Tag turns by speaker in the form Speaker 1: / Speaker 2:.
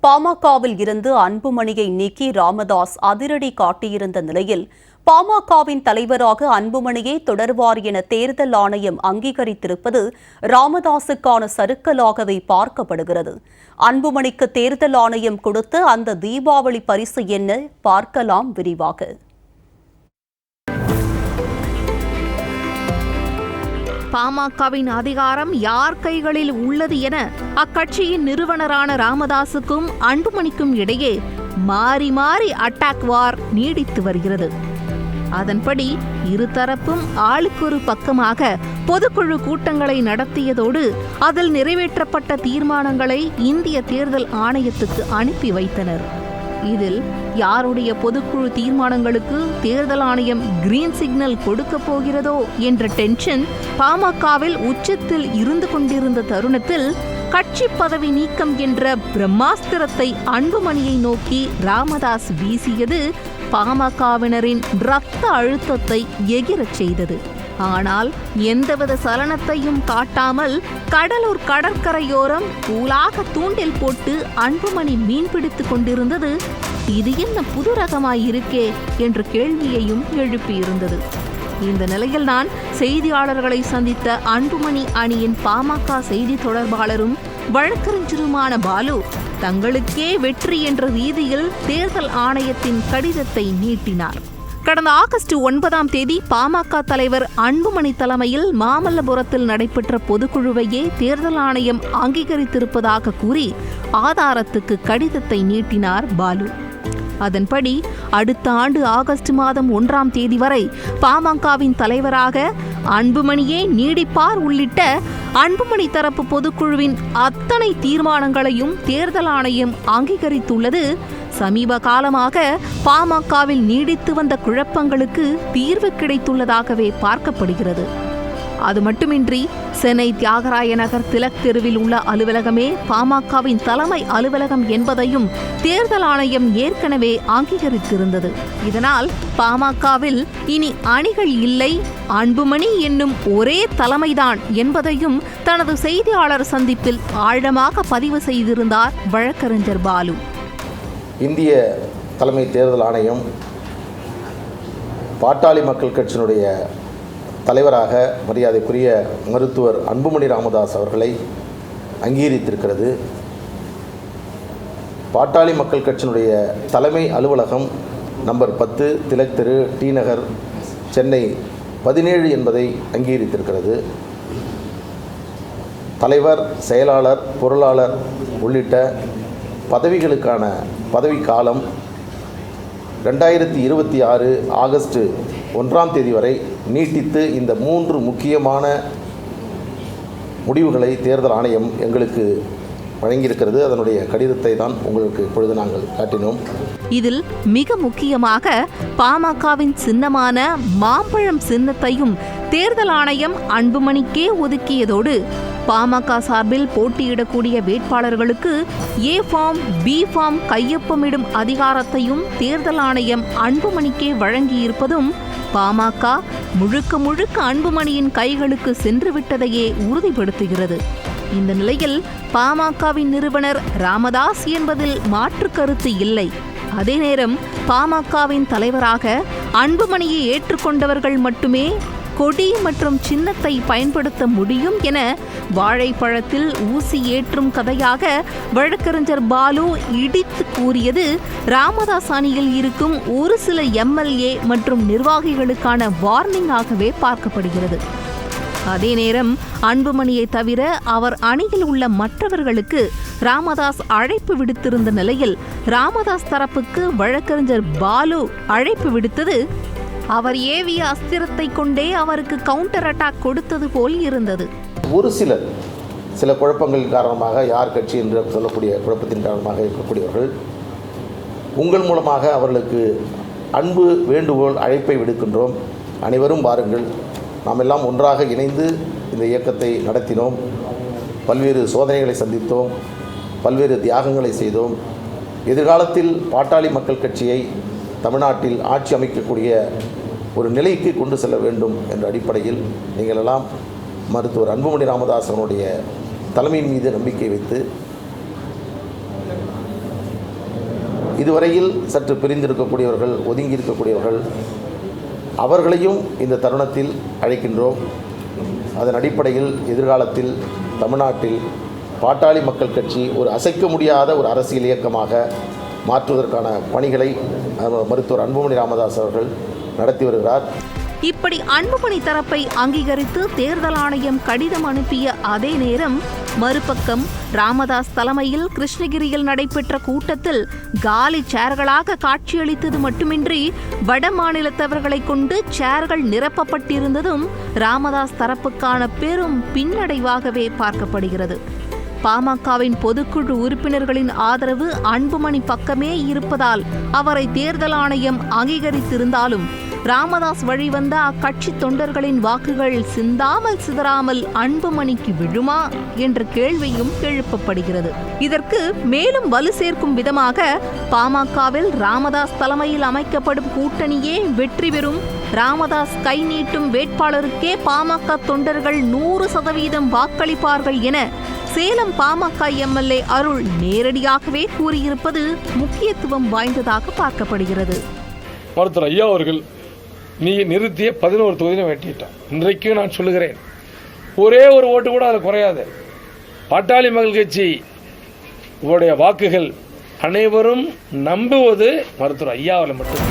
Speaker 1: பாமகவில் இருந்து அன்புமணியை நீக்கி ராமதாஸ் அதிரடி காட்டியிருந்த நிலையில் பாமகவின் தலைவராக அன்புமணியை தொடர்வார் என தேர்தல் ஆணையம் அங்கீகரித்திருப்பது ராமதாசுக்கான சறுக்கலாகவே பார்க்கப்படுகிறது. அன்புமணிக்கு தேர்தல் ஆணையம் கொடுத்த அந்த தீபாவளி பரிசு என்ன பார்க்கலாம் விரிவாக.
Speaker 2: பாமகவின் அதிகாரம் யார் கைகளில் உள்ளது என அக்கட்சியின் நிறுவனரான ராமதாசுக்கும் அன்புமணிக்கும் இடையே மாறி மாறி அட்டாக் வார் நீடித்து வருகிறது. அதன்படி இருதரப்பும் ஆளுக்கொரு பக்கமாக பொதுக்குழு கூட்டங்களை நடத்தியதோடு அதில் நிறைவேற்றப்பட்ட தீர்மானங்களை இந்திய தேர்தல் ஆணையத்துக்கு அனுப்பி வைத்தனர். இதில் யாருடைய பொதுக்குழு தீர்மானங்களுக்கு தேர்தல் ஆணையம் கிரீன் சிக்னல் கொடுக்க போகிறதோ என்ற டென்ஷன் பாமகவில் உச்சத்தில் இருந்து கொண்டிருந்த தருணத்தில் கட்சி பதவி நீக்கம் என்ற பிரம்மாஸ்திரத்தை அன்புமணியை நோக்கி ராமதாஸ் வீசியது பாமகவினரின் இரத்த அழுத்தத்தை எகிரச் செய்தது. ஆனால் எந்தவித சலனத்தையும் காட்டாமல் கடலூர் கடற்கரையோரம் கூலாக தூண்டில் போட்டு அன்புமணி மீன்பிடித்துக் கொண்டிருந்தது இது என்ன புது ரகமாயிருக்கே என்ற கேள்வியையும் எழுப்பியிருந்தது. இந்த நிலையில்தான் செய்தியாளர்களை சந்தித்த அன்புமணி அணியின் பாமக செய்தி தொடர்பாளரும் வழக்கறிஞருமான பாலு தங்களுக்கே வெற்றி என்ற ரீதியில் தேர்தல் ஆணையத்தின் கடிதத்தை நீட்டினார். கடந்த ஆகஸ்ட் 9 பாமக தலைவர் அன்புமணி தலைமையில் மாமல்லபுரத்தில் நடைபெற்ற பொதுக்குழுவையே தேர்தல் ஆணையம் அங்கீகரித்திருப்பதாக கூறி ஆதாரத்துக்கு கடிதத்தை நீட்டினார் பாலு. அதன்படி அடுத்த ஆண்டு ஆகஸ்ட் மாதம் 1 வரை பாமகவின் தலைவராக அன்புமணியே நீடிப்பார் உள்ளிட்ட அன்புமணி தரப்பு பொதுக்குழுவின் அத்தனை தீர்மானங்களையும் தேர்தல் ஆணையம் அங்கீகரித்துள்ளது சமீப காலமாக பாமகவில் நீடித்து வந்த குழப்பங்களுக்கு தீர்வு கிடைத்துள்ளதாகவே பார்க்கப்படுகிறது. அது மட்டுமின்றி சென்னை தியாகராய நகர் திலக் தெருவில் உள்ள அலுவலகமே பாமகவின் தலைமை அலுவலகம் என்பதையும் தேர்தல் ஆணையம் ஏற்கனவே அங்கீகரித்திருந்தது. இதனால் பாமகவில் இனி அணிகள் இல்லை, அன்புமணி என்னும் ஒரே தலைமைதான் என்பதையும் தனது செய்தியாளர் சந்திப்பில் ஆழமாக பதிவு செய்திருந்தார் வழக்கறிஞர் பாலு.
Speaker 3: இந்திய தலைமை தேர்தல் ஆணையம் பாட்டாளி மக்கள் கட்சியினுடைய தலைவராக மரியாதைக்குரிய மருத்துவர் அன்புமணி ராமதாஸ் அவர்களை அங்கீகரித்திருக்கிறது. பாட்டாளி மக்கள் கட்சியினுடைய தலைமை அலுவலகம் நம்பர் 10 திலக் தெரு டி நகர் சென்னை 17 என்பதை அங்கீகரித்திருக்கிறது. தலைவர், செயலாளர், பொருளாளர் உள்ளிட்ட பதவிகளுக்கான பதவிக்காலம் 2026 ஆகஸ்ட் 1 வரை நீட்டித்து இந்த 3 முக்கியமான முடிவுகளை தேர்தல் ஆணையம் எங்களுக்கு வழங்கியிருக்கிறது. அதனுடைய கடிதத்தை தான் உங்களுக்கு இப்பொழுது நாங்கள் காட்டினோம்.
Speaker 2: இதில் மிக முக்கியமாக பாமகவின் சின்னமான மாம்பழம் சின்னத்தையும் தேர்தல் ஆணையம் அன்புமணிக்கே ஒதுக்கியதோடு பாமக சார்பில் போட்டியிடக்கூடிய வேட்பாளர்களுக்கு ஏ ஃபார்ம், பி ஃபார்ம் கையொப்பமிடும் அதிகாரத்தையும் தேர்தல் ஆணையம் அன்புமணிக்கே வழங்கியிருப்பதும் பாமக முழுக்க முழுக்க அன்புமணியின் கைகளுக்கு சென்றுவிட்டதையே உறுதிப்படுத்துகிறது. இந்த நிலையில் பாமகவின் நிறுவனர் ராமதாஸ் என்பதில் மாற்று கருத்து இல்லை. அதே நேரம் பாமகவின் தலைவராக அன்புமணியை ஏற்றுக்கொண்டவர்கள் மட்டுமே கொடி மற்றும் சின்னத்தை பயன்படுத்த முடியும் என வாழைப்பழத்தில் ஊசி ஏற்றும் கதையாக வழக்கறிஞர் பாலு இடித்து கூறியது ராமதாஸ் அணியில் இருக்கும் ஒரு சில எம்எல்ஏ மற்றும் நிர்வாகிகளுக்கான வார்னிங்காகவே பார்க்கப்படுகிறது. அதே நேரம் அன்புமணியை தவிர அவர் அணியில் உள்ள மற்றவர்களுக்கு ராமதாஸ் அழைப்பு விடுத்திருந்த நிலையில் ராமதாஸ் தரப்புக்கு வழக்கறிஞர் பாலு அழைப்பு விடுத்தது அவர் ஏவிய அஸ்திரத்தை கொண்டே அவருக்கு கவுண்டர் அட்டாக் கொடுத்தது போல் இருந்தது.
Speaker 3: ஒரு சில குழப்பங்கள் காரணமாக, யார் கட்சி என்று சொல்லக்கூடிய குழப்பத்தின் காரணமாக இருக்கக்கூடியவர்கள் உங்கள் மூலமாக அவர்களுக்கு அன்பு வேண்டுகோள் அழைப்பை விடுக்கின்றோம். அனைவரும் வாருங்கள், நாம் எல்லாம் ஒன்றாக இணைந்து இந்த இயக்கத்தை நடத்தினோம். பல்வேறு சோதனைகளை சந்தித்தோம், பல்வேறு தியாகங்களை செய்தோம். எதிர்காலத்தில் பாட்டாளி மக்கள் கட்சியை தமிழ்நாட்டில் ஆட்சி அமைக்கக்கூடிய ஒரு நிலைக்கு கொண்டு செல்ல வேண்டும் என்ற அடிப்படையில் நீங்களெல்லாம் மருத்துவர் அன்புமணி ராமதாஸ் அவனுடைய தலைமையின் மீது நம்பிக்கை வைத்து இதுவரையில் சற்று பிரிந்திருக்கக்கூடியவர்கள், ஒதுங்கி இருக்கக்கூடியவர்கள், அவர்களையும் இந்த தருணத்தில் அழைக்கின்றோம். அதன் அடிப்படையில் எதிர்காலத்தில் தமிழ்நாட்டில் பாட்டாளி மக்கள் கட்சி ஒரு அசைக்க முடியாத ஒரு அரசியல் இயக்கமாக மாற்றுவதற்கான பணிகளை மருத்துவர் அன்புமணி ராமதாஸ் அவர்கள் நடத்தி வருகிறார்.
Speaker 2: இப்படி அன்புமணி தரப்பை அங்கீகரித்து தேர்தல் ஆணையம் கடிதம் அனுப்பிய அதே நேரம் மறுபக்கம் ராமதாஸ் தலைமையில் கிருஷ்ணகிரியில் நடைபெற்ற கூட்டத்தில் காலி சேர்களாக காட்சியளித்தது மட்டுமின்றி வட மாநிலத்தவர்களை கொண்டு சேர்கள் நிரப்பப்பட்டிருந்ததும் ராமதாஸ் தரப்புக்கான பெரும் பின்னடைவாகவே பார்க்கப்படுகிறது. பாமகவின் பொதுக்குழு உறுப்பினர்களின் ஆதரவு அன்புமணி பக்கமே இருப்பதால் அவரை தேர்தல் ஆணையம் அங்கீகரித்திருந்தாலும் ராமதாஸ் வழிவந்த அக்கட்சி தொண்டர்களின் வாக்குகள் சிந்தாமல் சிதறாமல் அன்புமணிக்கு விழுமா என்ற கேள்வியும் எழுப்பப்படுகிறது. இதற்கு மேலும் வலு சேர்க்கும் விதமாக பாமகவில் ராமதாஸ் தலைமையில் அமைக்கப்படும் கூட்டணியே வெற்றி பெறும், ராமதாஸ் கை நீட்டும் வேட்பாளருக்கே பாமக தொண்டர்கள் 100% வாக்களிப்பார்கள் என சேலம் பாமக எம்எல்ஏ அருள் நேரடியாகவே கூறியிருப்பது முக்கியத்துவம் வாய்ந்ததாக பார்க்கப்படுகிறது.
Speaker 4: மருத்துவர் ஐயா அவர்கள் நீ நிறுத்திய 11 தொகுதியிலும் வெட்டிட்டோம். இன்றைக்கு நான் சொல்லுகிறேன், ஒரே ஒரு ஓட்டு கூட அதில் குறையாது. பாட்டாளி மக்கள் கட்சி உங்களுடைய வாக்குகள் அனைவரும் நம்புவது மருத்துவர் ஐயா அவர்கள் மட்டும்.